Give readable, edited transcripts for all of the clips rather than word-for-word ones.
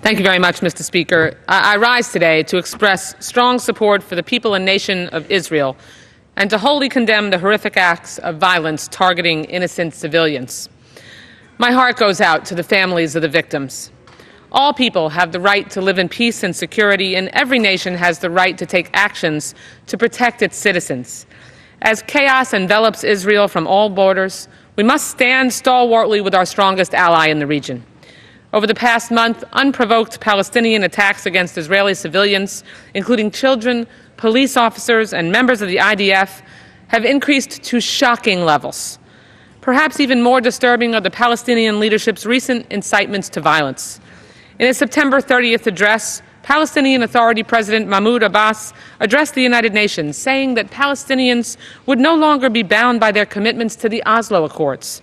Thank you very much, Mr. Speaker. I rise today to express strong support for the people and nation of Israel and to wholly condemn the horrific acts of violence targeting innocent civilians. My heart goes out to the families of the victims. All people have the right to live in peace and security, and every nation has the right to take actions to protect its citizens. As chaos envelops Israel from all borders, we must stand stalwartly with our strongest ally in the region. Over the past month, unprovoked Palestinian attacks against Israeli civilians, including children, police officers, and members of the IDF, have increased to shocking levels. Perhaps even more disturbing are the Palestinian leadership's recent incitements to violence. In his September 30th address, Palestinian Authority President Mahmoud Abbas addressed the United Nations, saying that Palestinians would no longer be bound by their commitments to the Oslo Accords.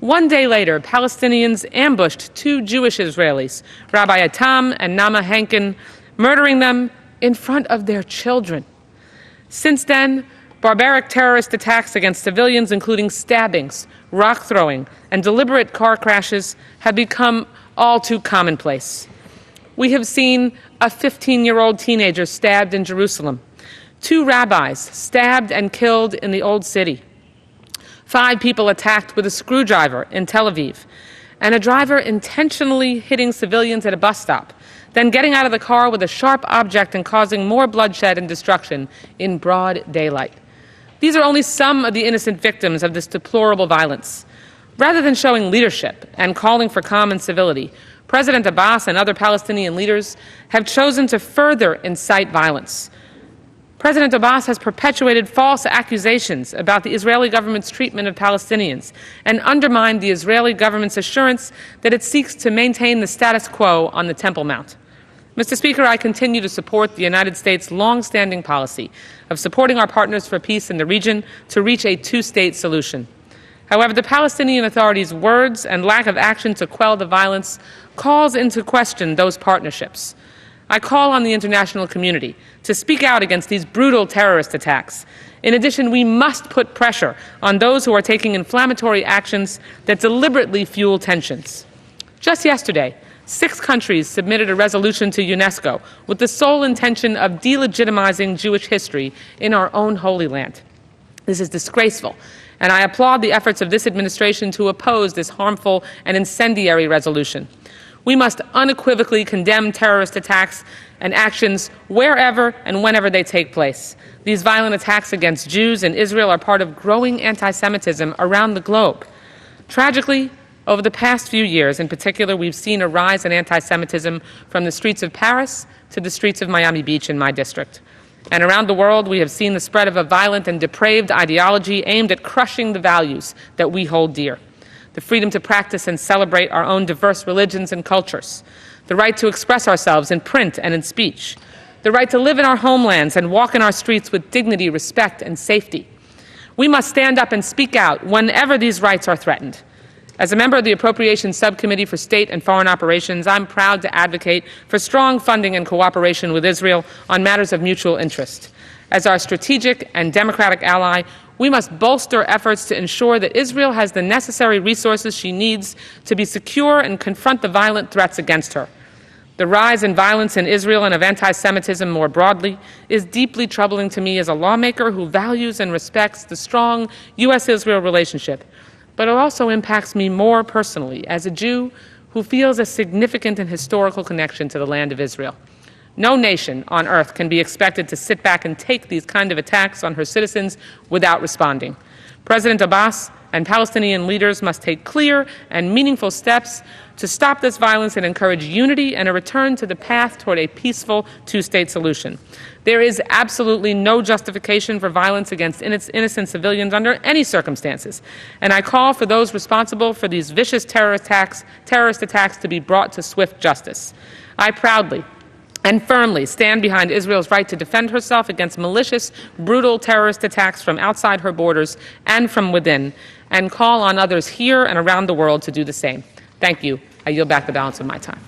One day later, Palestinians ambushed two Jewish Israelis, Rabbi Atam and Nama Henkin, murdering them in front of their children. Since then, barbaric terrorist attacks against civilians, including stabbings, rock throwing, and deliberate car crashes, have become all too commonplace. We have seen a 15-year-old teenager stabbed in Jerusalem, 2 rabbis stabbed and killed in the Old City, 5 people attacked with a screwdriver in Tel Aviv, and a driver intentionally hitting civilians at a bus stop, then getting out of the car with a sharp object and causing more bloodshed and destruction in broad daylight. These are only some of the innocent victims of this deplorable violence. Rather than showing leadership and calling for calm and civility, President Abbas and other Palestinian leaders have chosen to further incite violence. President Abbas has perpetuated false accusations about the Israeli government's treatment of Palestinians and undermined the Israeli government's assurance that it seeks to maintain the status quo on the Temple Mount. Mr. Speaker, I continue to support the United States' long-standing policy of supporting our partners for peace in the region to reach a two-state solution. However, the Palestinian Authority's words and lack of action to quell the violence calls into question those partnerships. I call on the international community to speak out against these brutal terrorist attacks. In addition, we must put pressure on those who are taking inflammatory actions that deliberately fuel tensions. Just yesterday, 6 countries submitted a resolution to UNESCO with the sole intention of delegitimizing Jewish history in our own Holy Land. This is disgraceful, and I applaud the efforts of this administration to oppose this harmful and incendiary resolution. We must unequivocally condemn terrorist attacks and actions wherever and whenever they take place. These violent attacks against Jews in Israel are part of growing anti-Semitism around the globe. Tragically, over the past few years, in particular, we've seen a rise in anti-Semitism from the streets of Paris to the streets of Miami Beach in my district. And around the world, we have seen the spread of a violent and depraved ideology aimed at crushing the values that we hold dear: the freedom to practice and celebrate our own diverse religions and cultures, the right to express ourselves in print and in speech, the right to live in our homelands and walk in our streets with dignity, respect, and safety. We must stand up and speak out whenever these rights are threatened. As a member of the Appropriations Subcommittee for State and Foreign Operations, I'm proud to advocate for strong funding and cooperation with Israel on matters of mutual interest. As our strategic and democratic ally, we must bolster efforts to ensure that Israel has the necessary resources she needs to be secure and confront the violent threats against her. The rise in violence in Israel and of anti-Semitism more broadly is deeply troubling to me as a lawmaker who values and respects the strong U.S.-Israel relationship. But it also impacts me more personally as a Jew who feels a significant and historical connection to the land of Israel. No nation on earth can be expected to sit back and take these kind of attacks on her citizens without responding. President Abbas and Palestinian leaders must take clear and meaningful steps to stop this violence and encourage unity and a return to the path toward a peaceful two-state solution. There is absolutely no justification for violence against innocent civilians under any circumstances, and I call for those responsible for these vicious terrorist attacks to be brought to swift justice. I proudly and firmly stand behind Israel's right to defend herself against malicious, brutal terrorist attacks from outside her borders and from within, and call on others here and around the world to do the same. Thank you. I yield back the balance of my time.